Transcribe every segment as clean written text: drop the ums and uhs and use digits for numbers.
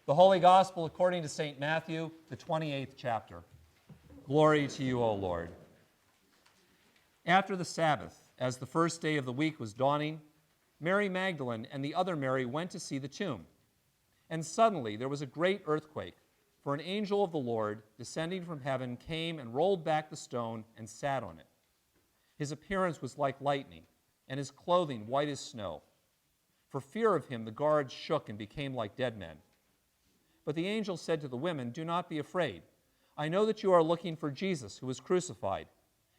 The Holy Gospel according to St. Matthew, the 28th chapter. Glory to you, O Lord. After the Sabbath, as the first day of the week was dawning, Mary Magdalene and the other Mary went to see the tomb. And suddenly there was a great earthquake, for an angel of the Lord, descending from heaven, came and rolled back the stone and sat on it. His appearance was like lightning, and his clothing white as snow. For fear of him, the guards shook and became like dead men. But the angel said to the women, "Do not be afraid. I know that you are looking for Jesus, who was crucified.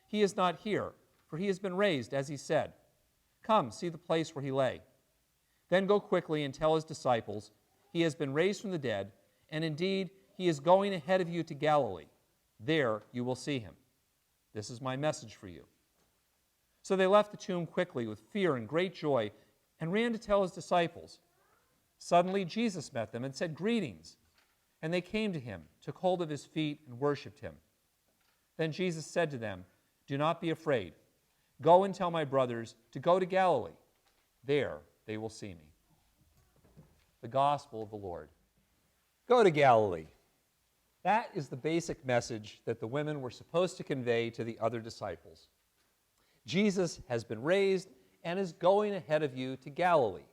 He is not here, for he has been raised, as he said. Come, see the place where he lay. Then go quickly and tell his disciples, he has been raised from the dead, and indeed he is going ahead of you to Galilee. There you will see him. This is my message for you." So they left the tomb quickly with fear and great joy and ran to tell his disciples. Suddenly Jesus met them and said, "Greetings." And they came to him, took hold of his feet, and worshipped him. Then Jesus said to them, "Do not be afraid. Go and tell my brothers to go to Galilee. There they will see me." The Gospel of the Lord. Go to Galilee. That is the basic message that the women were supposed to convey to the other disciples. Jesus has been raised and is going ahead of you to Galilee.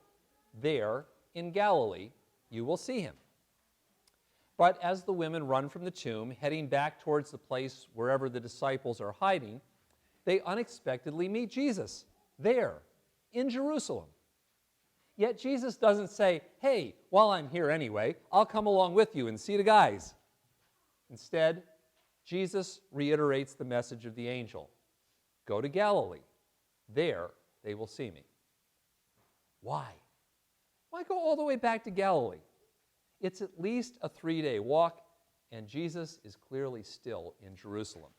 There, in Galilee, you will see him. But as the women run from the tomb, heading back towards the place wherever the disciples are hiding, they unexpectedly meet Jesus, there, in Jerusalem. Yet Jesus doesn't say, "Hey, while I'm here anyway, I'll come along with you and see the guys." Instead, Jesus reiterates the message of the angel. Go to Galilee. There they will see me. Why? Why go all the way back to Galilee? It's at least a 3-day walk, and Jesus is clearly still in Jerusalem.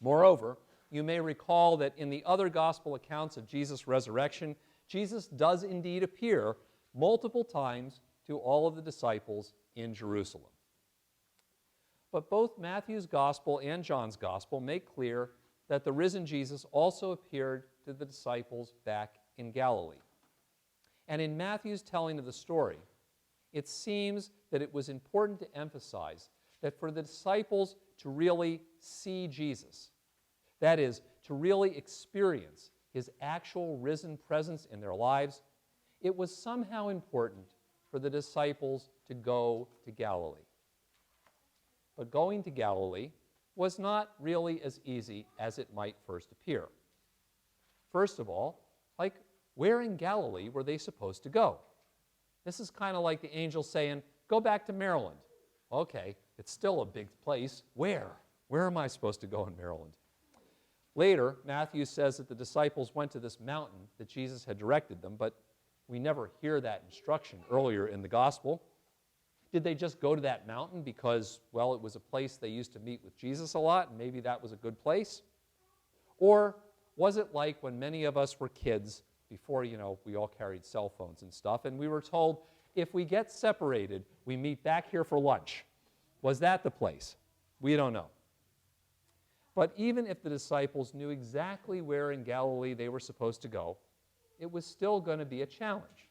Moreover, you may recall that in the other gospel accounts of Jesus' resurrection, Jesus does indeed appear multiple times to all of the disciples in Jerusalem. But both Matthew's gospel and John's gospel make clear that the risen Jesus also appeared to the disciples back in Galilee. And in Matthew's telling of the story, it seems that it was important to emphasize that for the disciples to really see Jesus, that is, to really experience his actual risen presence in their lives, it was somehow important for the disciples to go to Galilee. But going to Galilee was not really as easy as it might first appear. First of all, where in Galilee were they supposed to go? This is kind of like the angel saying, "Go back to Maryland." Okay, it's still a big place. Where? Where am I supposed to go in Maryland? Later, Matthew says that the disciples went to this mountain that Jesus had directed them, but we never hear that instruction earlier in the gospel. Did they just go to that mountain because, well, it was a place they used to meet with Jesus a lot, and maybe that was a good place? Or was it like when many of us were kids, before, we all carried cell phones and stuff, and we were told, if we get separated, we meet back here for lunch? Was that the place? We don't know. But even if the disciples knew exactly where in Galilee they were supposed to go, it was still going to be a challenge.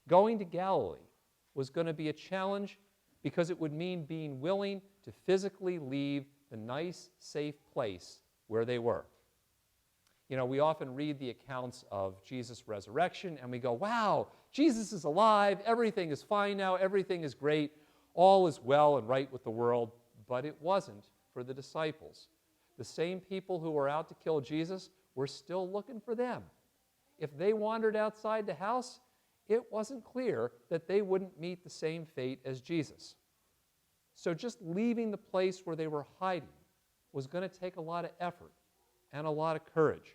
Going to Galilee was going to be a challenge because it would mean being willing to physically leave the nice, safe place where they were. We often read the accounts of Jesus' resurrection and we go, wow, Jesus is alive, everything is fine now, everything is great, all is well and right with the world. But it wasn't for the disciples. The same people who were out to kill Jesus were still looking for them. If they wandered outside the house, it wasn't clear that they wouldn't meet the same fate as Jesus. So just leaving the place where they were hiding was going to take a lot of effort and a lot of courage.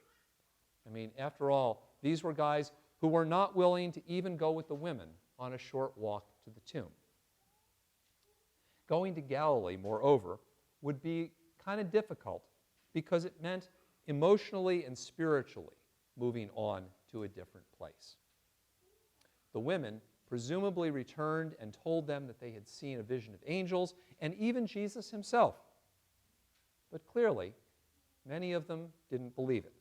After all, these were guys who were not willing to even go with the women on a short walk to the tomb. Going to Galilee, moreover, would be kind of difficult because it meant emotionally and spiritually moving on to a different place. The women presumably returned and told them that they had seen a vision of angels and even Jesus himself. But clearly, many of them didn't believe it.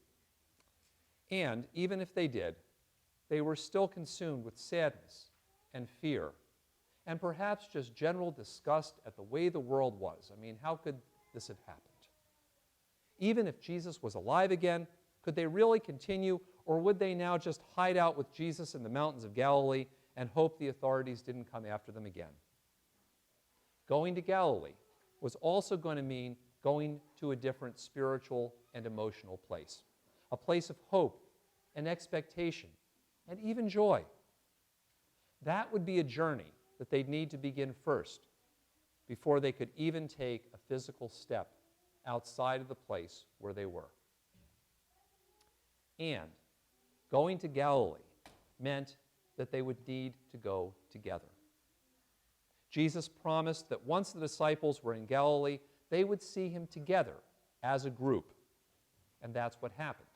And even if they did, they were still consumed with sadness and fear and perhaps just general disgust at the way the world was. I mean, how could this have happened? Even if Jesus was alive again, could they really continue, or would they now just hide out with Jesus in the mountains of Galilee and hope the authorities didn't come after them again? Going to Galilee was also going to mean going to a different spiritual and emotional place, a place of hope and expectation and even joy. That would be a journey that they'd need to begin first before they could even take a physical step outside of the place where they were. And going to Galilee meant that they would need to go together. Jesus promised that once the disciples were in Galilee, they would see him together as a group. And that's what happened.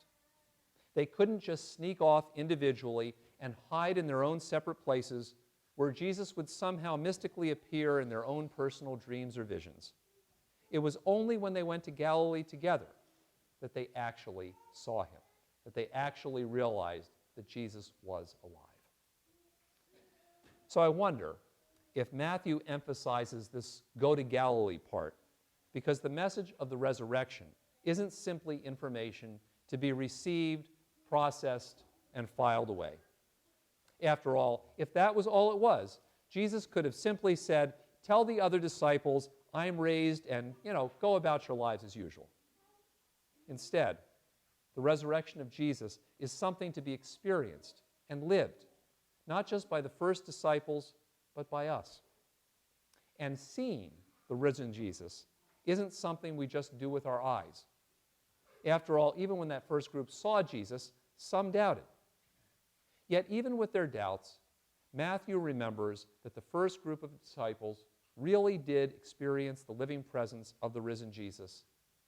They couldn't just sneak off individually and hide in their own separate places where Jesus would somehow mystically appear in their own personal dreams or visions. It was only when they went to Galilee together that they actually saw him, that they actually realized that Jesus was alive. So I wonder if Matthew emphasizes this go to Galilee part because the message of the resurrection isn't simply information to be received, processed, and filed away. After all, if that was all it was, Jesus could have simply said, tell the other disciples, I'm raised, and, go about your lives as usual. Instead, the resurrection of Jesus is something to be experienced and lived, not just by the first disciples, but by us. And seeing the risen Jesus isn't something we just do with our eyes. After all, even when that first group saw Jesus, some doubted. Yet even with their doubts, Matthew remembers that the first group of disciples really did experience the living presence of the risen Jesus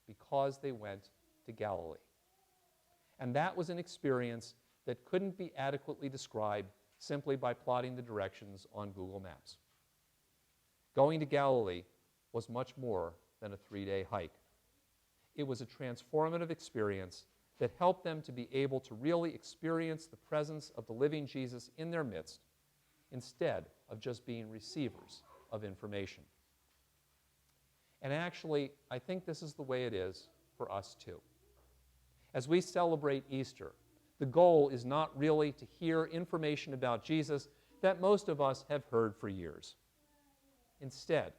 because they went to Galilee. And that was an experience that couldn't be adequately described simply by plotting the directions on Google Maps. Going to Galilee was much more than a 3-day hike. It was a transformative experience that helped them to be able to really experience the presence of the living Jesus in their midst instead of just being receivers of information. And actually, I think this is the way it is for us too. As we celebrate Easter, the goal is not really to hear information about Jesus that most of us have heard for years. Instead,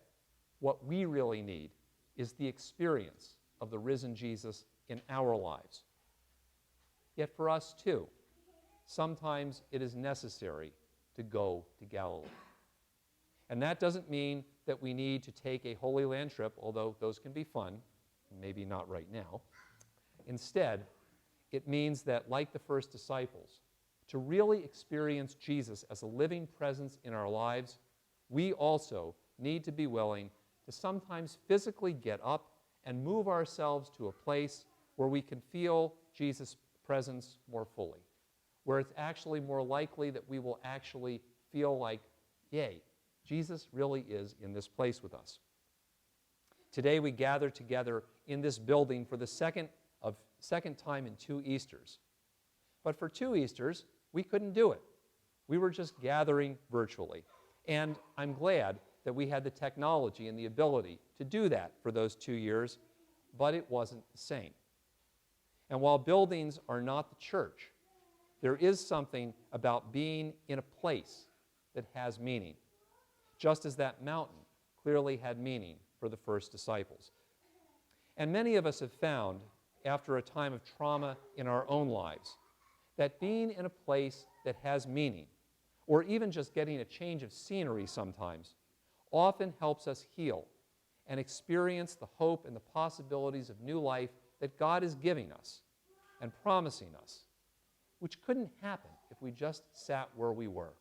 what we really need is the experience of the risen Jesus in our lives. Yet for us too, sometimes it is necessary to go to Galilee. And that doesn't mean that we need to take a Holy Land trip, although those can be fun, maybe not right now. Instead, it means that, like the first disciples, to really experience Jesus as a living presence in our lives, we also need to be willing to sometimes physically get up and move ourselves to a place where we can feel Jesus' presence more fully, where it's actually more likely that we will actually feel like, yay, Jesus really is in this place with us. Today we gather together in this building for the second time in 2 Easters. But for 2 Easters, we couldn't do it. We were just gathering virtually. And I'm glad that we had the technology and the ability to do that for those 2 years, but it wasn't the same. And while buildings are not the church, there is something about being in a place that has meaning, just as that mountain clearly had meaning for the first disciples. And many of us have found, after a time of trauma in our own lives, that being in a place that has meaning, or even just getting a change of scenery sometimes, often helps us heal and experience the hope and the possibilities of new life that God is giving us and promising us, which couldn't happen if we just sat where we were.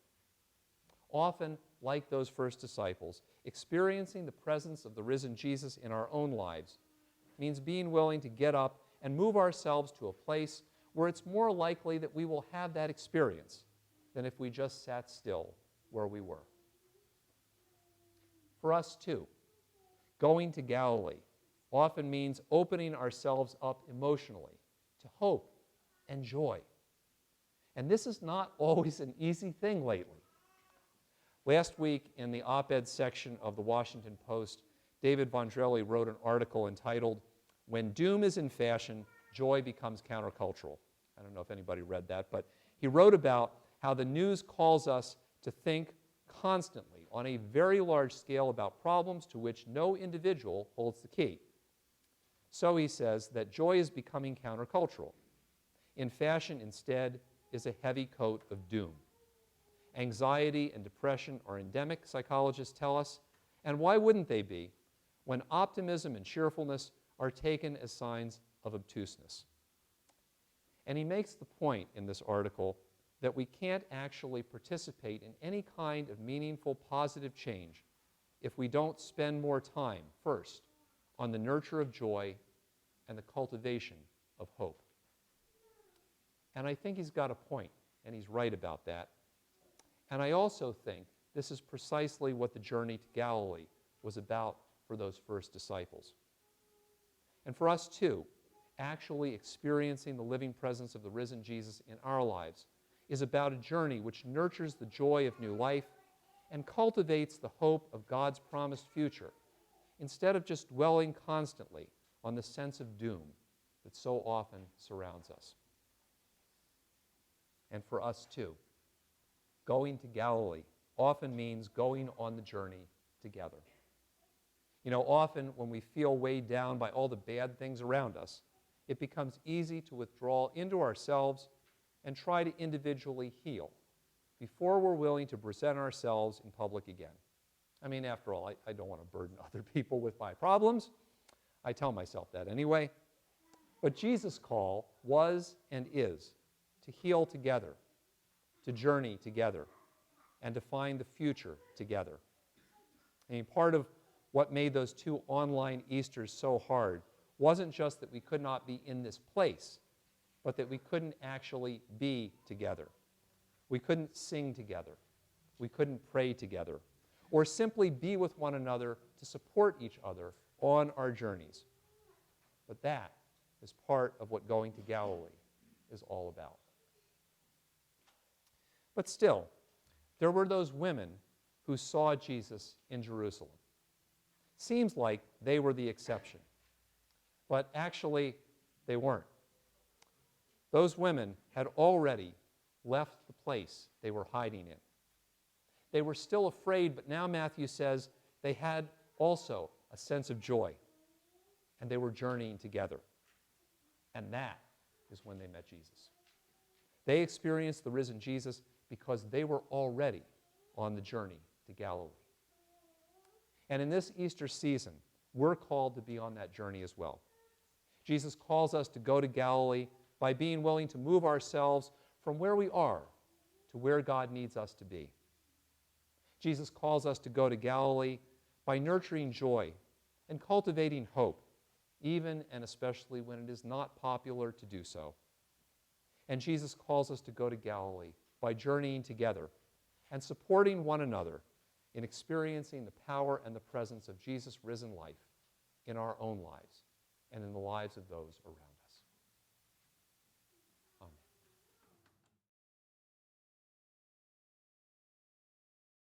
Often, like those first disciples, experiencing the presence of the risen Jesus in our own lives means being willing to get up and move ourselves to a place where it's more likely that we will have that experience than if we just sat still where we were. For us too, going to Galilee often means opening ourselves up emotionally to hope and joy. And this is not always an easy thing lately. Last week, in the op-ed section of the Washington Post, David Vondrelli wrote an article entitled, "When Doom is in Fashion, Joy Becomes Countercultural." I don't know if anybody read that, but he wrote about how the news calls us to think constantly on a very large scale about problems to which no individual holds the key. So he says that joy is becoming countercultural. In fashion, instead, is a heavy coat of doom. Anxiety and depression are endemic, psychologists tell us, and why wouldn't they be when optimism and cheerfulness are taken as signs of obtuseness? And he makes the point in this article that we can't actually participate in any kind of meaningful positive change if we don't spend more time, first, on the nurture of joy and the cultivation of hope. And I think he's got a point, and he's right about that. And I also think this is precisely what the journey to Galilee was about for those first disciples. And for us too, actually experiencing the living presence of the risen Jesus in our lives is about a journey which nurtures the joy of new life and cultivates the hope of God's promised future, instead of just dwelling constantly on the sense of doom that so often surrounds us. And for us too, going to Galilee often means going on the journey together. You know, often when we feel weighed down by all the bad things around us, it becomes easy to withdraw into ourselves and try to individually heal before we're willing to present ourselves in public again. I mean, after all, I don't want to burden other people with my problems. I tell myself that anyway. But Jesus' call was and is to heal together, to journey together, and to find the future together. I mean, part of what made those 2 online Easters so hard wasn't just that we could not be in this place, but that we couldn't actually be together. We couldn't sing together. We couldn't pray together, or simply be with one another to support each other on our journeys. But that is part of what going to Galilee is all about. But still, there were those women who saw Jesus in Jerusalem. Seems like they were the exception, but actually they weren't. Those women had already left the place they were hiding in. They were still afraid, but now Matthew says they had also a sense of joy, and they were journeying together. And that is when they met Jesus. They experienced the risen Jesus because they were already on the journey to Galilee. And in this Easter season, we're called to be on that journey as well. Jesus calls us to go to Galilee by being willing to move ourselves from where we are to where God needs us to be. Jesus calls us to go to Galilee by nurturing joy and cultivating hope, even and especially when it is not popular to do so. And Jesus calls us to go to Galilee by journeying together and supporting one another in experiencing the power and the presence of Jesus' risen life in our own lives and in the lives of those around us.